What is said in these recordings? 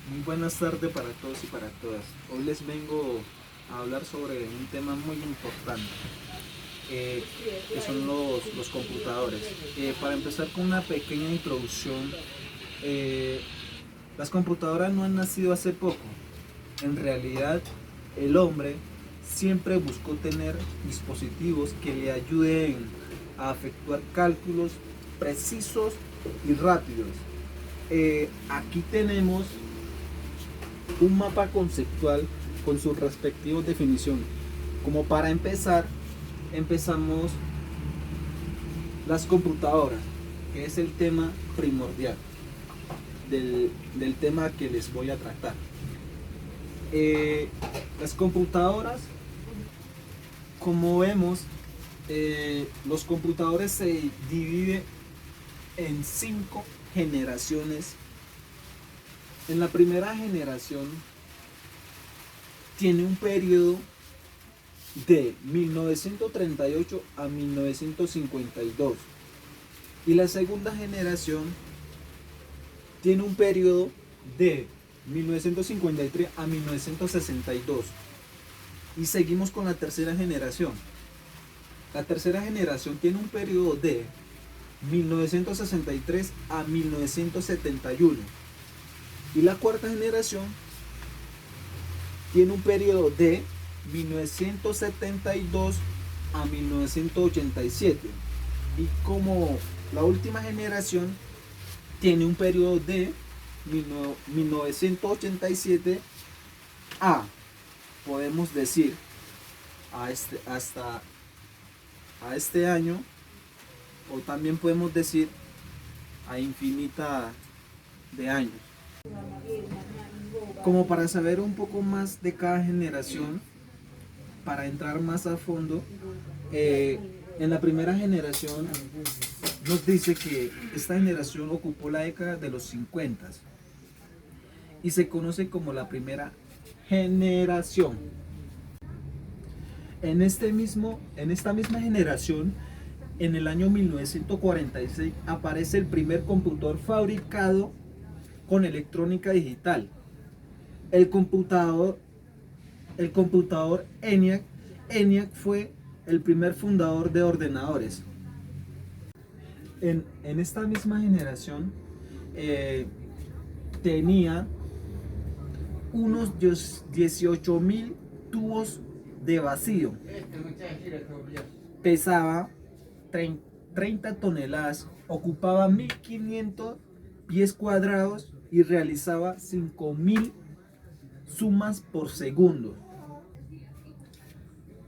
Muy buenas tardes para todos y para todas. Hoy les vengo a hablar sobre un tema muy importante, que son los computadores. Para empezar con una pequeña introducción, eh, las computadoras no han nacido hace poco. En realidad, el hombre siempre buscó tener dispositivos que le ayuden a efectuar cálculos precisos y rápidos. Aquí tenemos un mapa conceptual con sus respectivas definiciones. Como para empezar, empezamos las computadoras, que es el tema primordial del tema que les voy a tratar. Las computadoras, como vemos, los computadores se dividen en 5 generaciones. En la primera generación tiene un periodo de 1938 a 1952 y la segunda generación tiene un periodo de 1953 a 1962 y seguimos con la tercera generación. La tercera generación tiene un periodo de 1963 a 1971 y la cuarta generación tiene un periodo de 1972 a 1987 y como la última generación tiene un periodo de 1987 a, podemos decir, hasta a este año, o también podemos decir a infinita de años. Como para saber un poco más de cada generación, para entrar más a fondo, en la primera generación nos dice que esta generación ocupó la década de los 50 y se conoce como la primera generación. En esta misma generación, en el año 1946 aparece el primer computador fabricado con electrónica digital. El computador ENIAC. ENIAC fue el primer fundador de ordenadores. En esta misma generación tenía unos 18.000 tubos de vacío. Pesaba 30 toneladas, ocupaba 1.500 pies cuadrados y realizaba 5.000 sumas por segundo.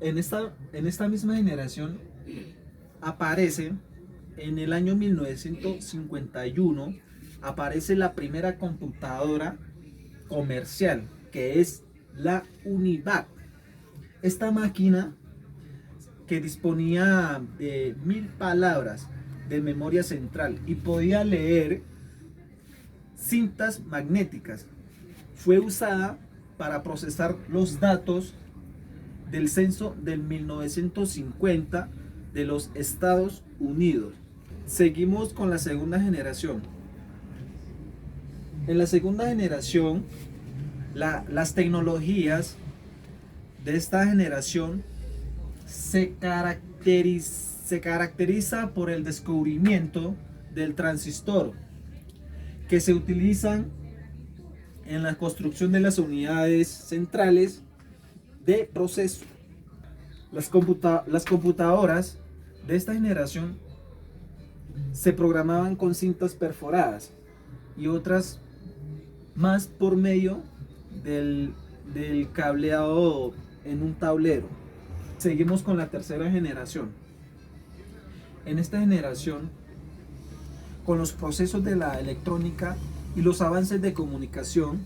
En esta misma generación aparece, en el año 1951, aparece la primera computadora comercial, que es la UNIVAC. Esta máquina, que disponía de 1000 palabras de memoria central y podía leer cintas magnéticas, fue usada para procesar los datos del censo del 1950 de los Estados Unidos. Seguimos con la segunda generación. En la segunda generación, las tecnologías de esta generación se caracteriza por el descubrimiento del transistor, que se utilizan en la construcción de las unidades centrales de proceso. Las computadoras de esta generación se programaban con cintas perforadas y otras más por medio del cableado en un tablero. Seguimos con la tercera generación. En esta generación, con los procesos de la electrónica y los avances de comunicación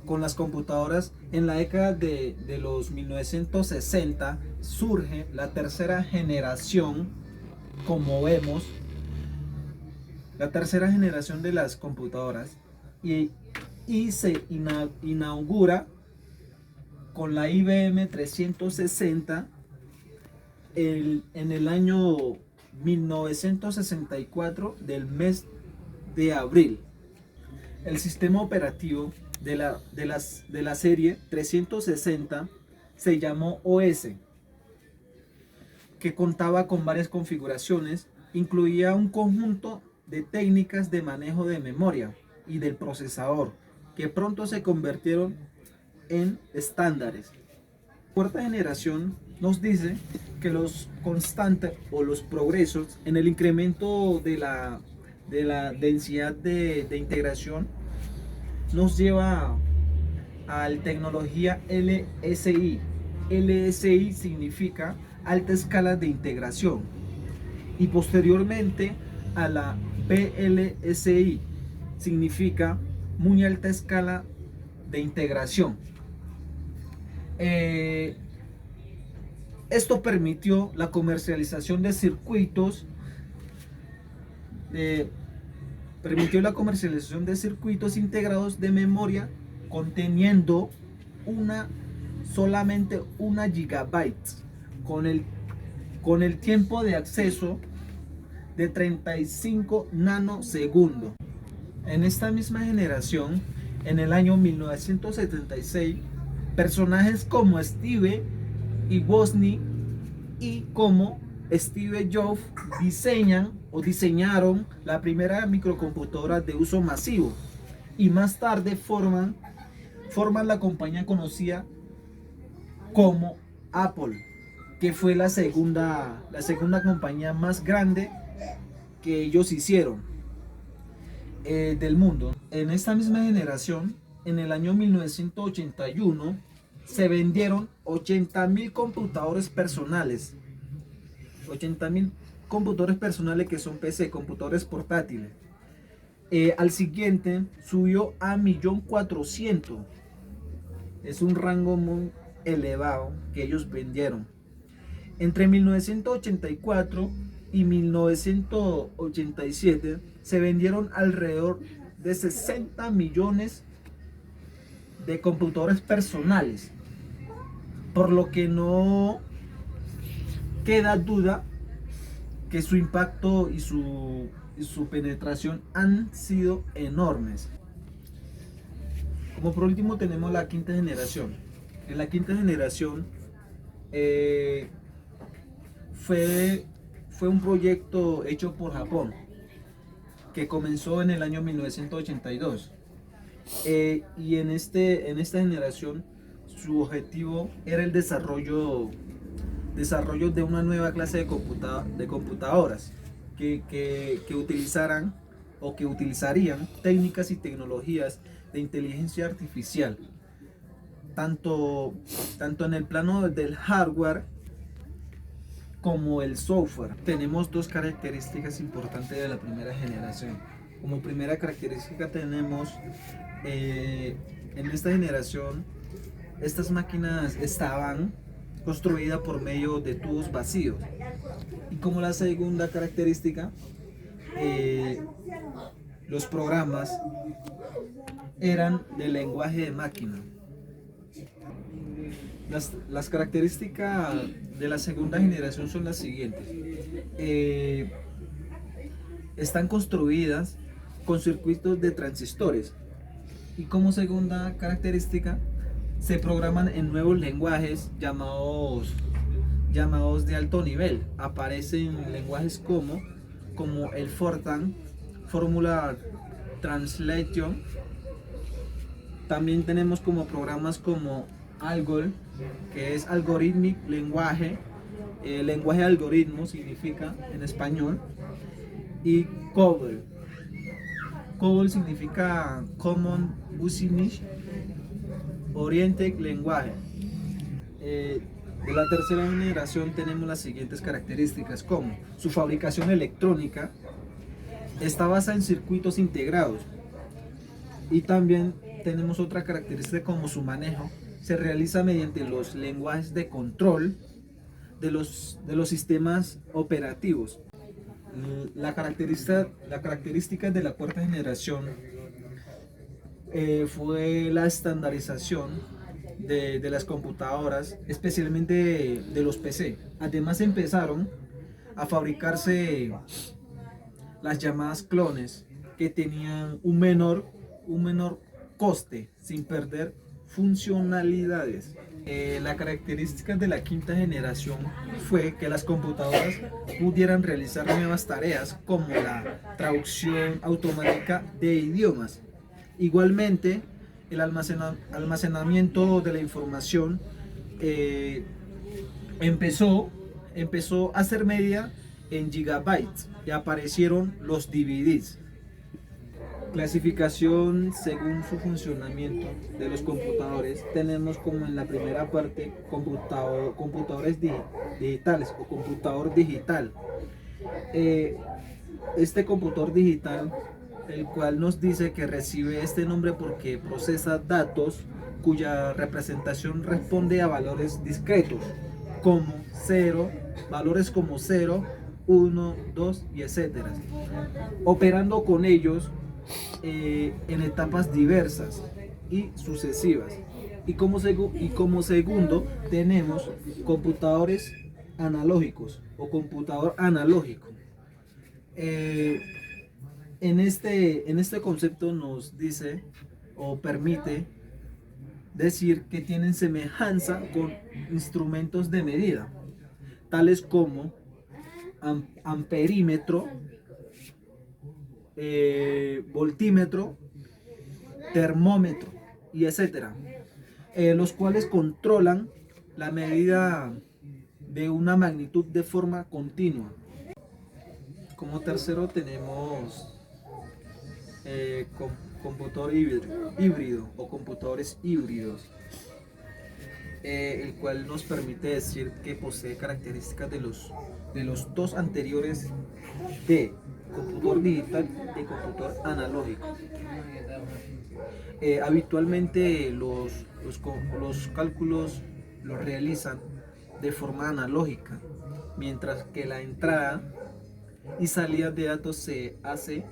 con las computadoras, en la década de los 1960 surge la tercera generación. Como vemos, la tercera generación de las computadoras y se inaugura con la IBM 360 en el año 1964 del mes de abril. El sistema operativo de la serie 360 se llamó OS, que contaba con varias configuraciones, incluía un conjunto de técnicas de manejo de memoria y del procesador, que pronto se convirtieron en estándares. La cuarta generación nos dice que los constantes o los progresos en el incremento de la densidad de integración nos lleva a la tecnología LSI. LSI significa alta escala de integración, y posteriormente a la VLSI, significa muy alta escala de integración. Esto permitió la comercialización de circuitos integrados de memoria conteniendo solamente 1 GB con el tiempo de acceso de 35 nanosegundos. En esta misma generación, en el año 1976, personajes como Steve y Wozniak y como Steve Jobs diseñaron la primera microcomputadora de uso masivo, y más tarde forman la compañía conocida como Apple, que fue la segunda compañía más grande que ellos hicieron del mundo. En esta misma generación, en el año 1981, se vendieron 80.000 computadores personales. 80.000 computadores personales, que son PC, computadores portátiles. Al siguiente subió a 1.400.000. Es un rango muy elevado que ellos vendieron. Entre 1984 y 1987 se vendieron alrededor de 60 millones de computadores personales, por lo que no queda duda que su impacto y su penetración han sido enormes. Como por último tenemos la quinta generación. En la quinta generación fue un proyecto hecho por Japón, que comenzó en el año 1982. Y en esta generación su objetivo era el desarrollo de una nueva clase de computadoras que utilizaran o que utilizarían técnicas y tecnologías de inteligencia artificial, tanto en el plano del hardware como el software. Tenemos dos características importantes de la primera generación. Como primera característica tenemos en esta generación, estas máquinas estaban construidas por medio de tubos vacíos. Y como la segunda característica, los programas eran de lenguaje de máquina. Las características de la segunda generación son las siguientes. Están construidas con circuitos de transistores, y como segunda característica se programan en nuevos lenguajes llamados de alto nivel. Aparecen lenguajes como el Fortran, Formula Translation. También tenemos como programas como Algol, que es Algorithmic Language, lenguaje de algoritmo significa en español, y COBOL. COBOL significa Common Business Oriented Language. De la tercera generación tenemos las siguientes características, como su fabricación electrónica está basada en circuitos integrados, y también tenemos otra característica como su manejo se realiza mediante los lenguajes de control de los sistemas operativos. La característica de la cuarta generación fue la estandarización de las computadoras, especialmente de los PC. Además empezaron a fabricarse las llamadas clones, que tenían un menor coste sin perder funcionalidades. La característica de la quinta generación fue que las computadoras pudieran realizar nuevas tareas como la traducción automática de idiomas. Igualmente, el almacenamiento de la información empezó a ser medida en gigabytes y aparecieron los DVDs. Clasificación según su funcionamiento de los computadores. Tenemos como en la primera parte computadores digitales o computador digital. Este computador digital, el cual nos dice que recibe este nombre porque procesa datos cuya representación responde a valores discretos como 0, valores como 0, 1, 2 y etcétera, operando con ellos en etapas diversas y sucesivas. Y como segundo tenemos computadores analógicos o computador analógico. En este concepto nos dice o permite decir que tienen semejanza con instrumentos de medida, tales como amperímetro, voltímetro, termómetro y etcétera, los cuales controlan la medida de una magnitud de forma continua. Como tercero tenemos computador híbrido o computadores híbridos, el cual nos permite decir que posee características de los dos anteriores de computador digital y computador analógico. Habitualmente los cálculos los realizan de forma analógica, mientras que la entrada y salida de datos se hace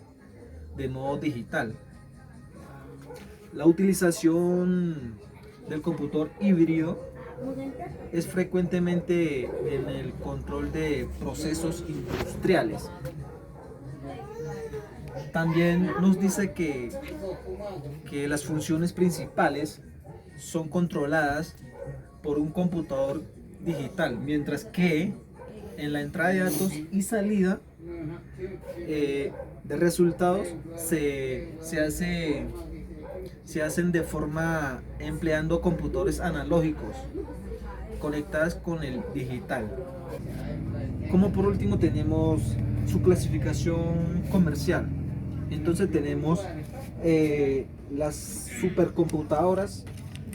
de modo digital. La utilización del computador híbrido es frecuentemente en el control de procesos industriales. También nos dice que las funciones principales son controladas por un computador digital, mientras que en la entrada de datos y salida de resultados se hacen de forma empleando computadores analógicos conectadas con el digital. Como por último tenemos su clasificación comercial. Entonces tenemos las supercomputadoras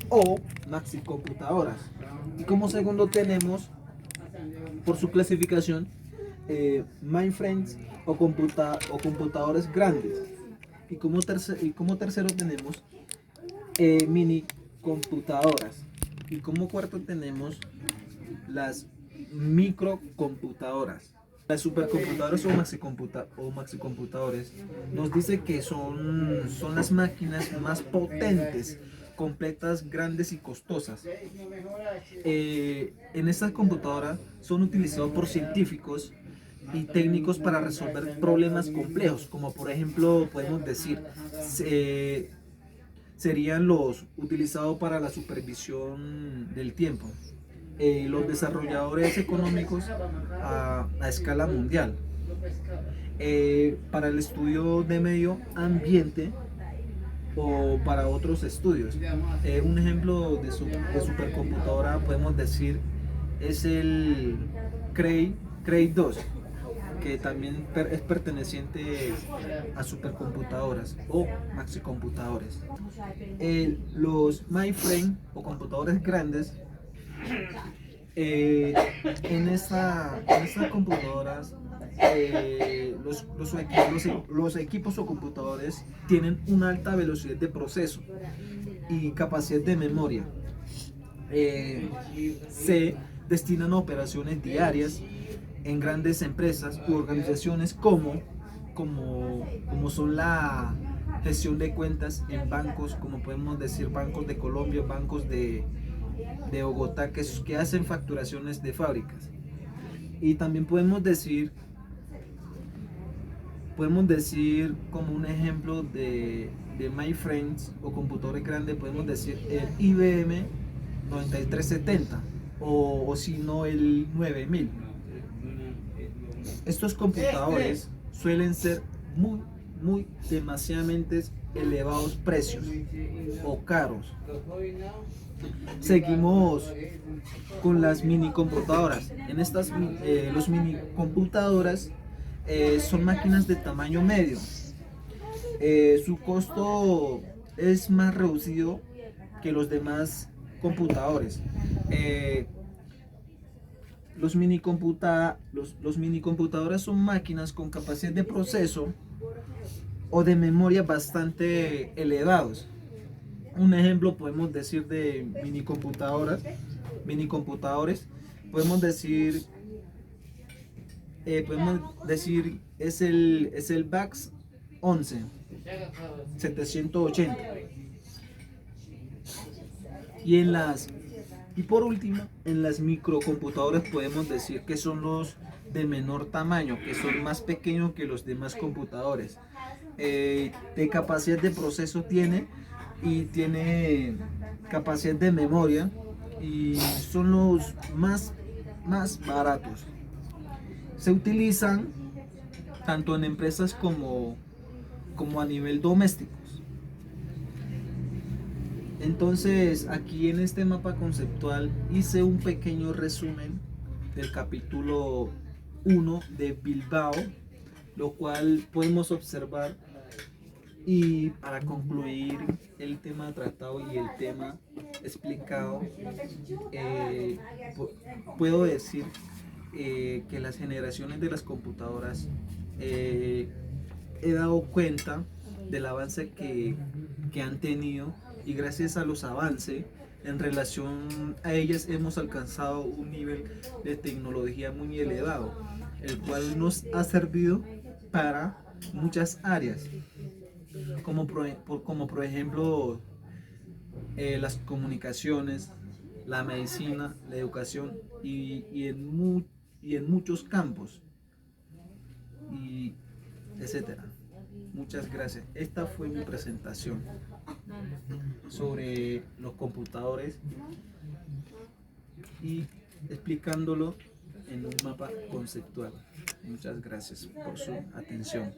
o maxicomputadoras. Y como segundo tenemos, por su clasificación, mainframes o computadores grandes. Y como tercero tenemos mini computadoras. Y como cuarto tenemos las microcomputadoras. Las supercomputadoras o maxicomputadores nos dice que son las máquinas más potentes, completas, grandes y costosas. En estas computadoras son utilizados por científicos y técnicos para resolver problemas complejos, como por ejemplo podemos decir serían los utilizados para la supervisión del tiempo, los desarrolladores económicos a escala mundial, para el estudio de medio ambiente o para otros estudios. Un ejemplo de supercomputadora podemos decir es el Cray 2, que también es perteneciente a supercomputadoras o maxicomputadores. Los mainframe o computadores grandes, en estas computadoras los equipos o computadores tienen una alta velocidad de proceso y capacidad de memoria. Se destinan a operaciones diarias en grandes empresas u organizaciones como son la gestión de cuentas en bancos, como podemos decir bancos de Colombia, bancos de Bogotá, que hacen facturaciones de fábricas. Y también podemos decir como un ejemplo de de mainframes o computadores grandes, podemos decir el IBM 9370 o si no el 9000. Estos computadores suelen ser muy demasiadamente elevados precios o caros. Seguimos con las mini computadoras. En estas los mini computadoras son máquinas de tamaño medio. Su costo es más reducido que los demás computadores. Los mini computadoras son máquinas con capacidad de proceso o de memoria bastante elevados. Un ejemplo podemos decir de mini computadores, podemos decir es el VAX 11 780. Y por último, en las microcomputadoras podemos decir que son los de menor tamaño, que son más pequeños que los demás computadores. De capacidad de proceso tiene capacidad de memoria y son los más baratos. Se utilizan tanto en empresas como a nivel doméstico. Entonces, aquí en este mapa conceptual hice un pequeño resumen del capítulo 1 de Bilbao, lo cual podemos observar. Y para concluir el tema tratado y el tema explicado, puedo decir que las generaciones de las computadoras, he dado cuenta del avance que han tenido, y gracias a los avances en relación a ellas hemos alcanzado un nivel de tecnología muy elevado, el cual nos ha servido para muchas áreas, como por ejemplo las comunicaciones, la medicina, la educación y en muchos campos, y etcétera. Muchas gracias. Esta fue mi presentación sobre los computadores y explicándolo en un mapa conceptual. Muchas gracias por su atención.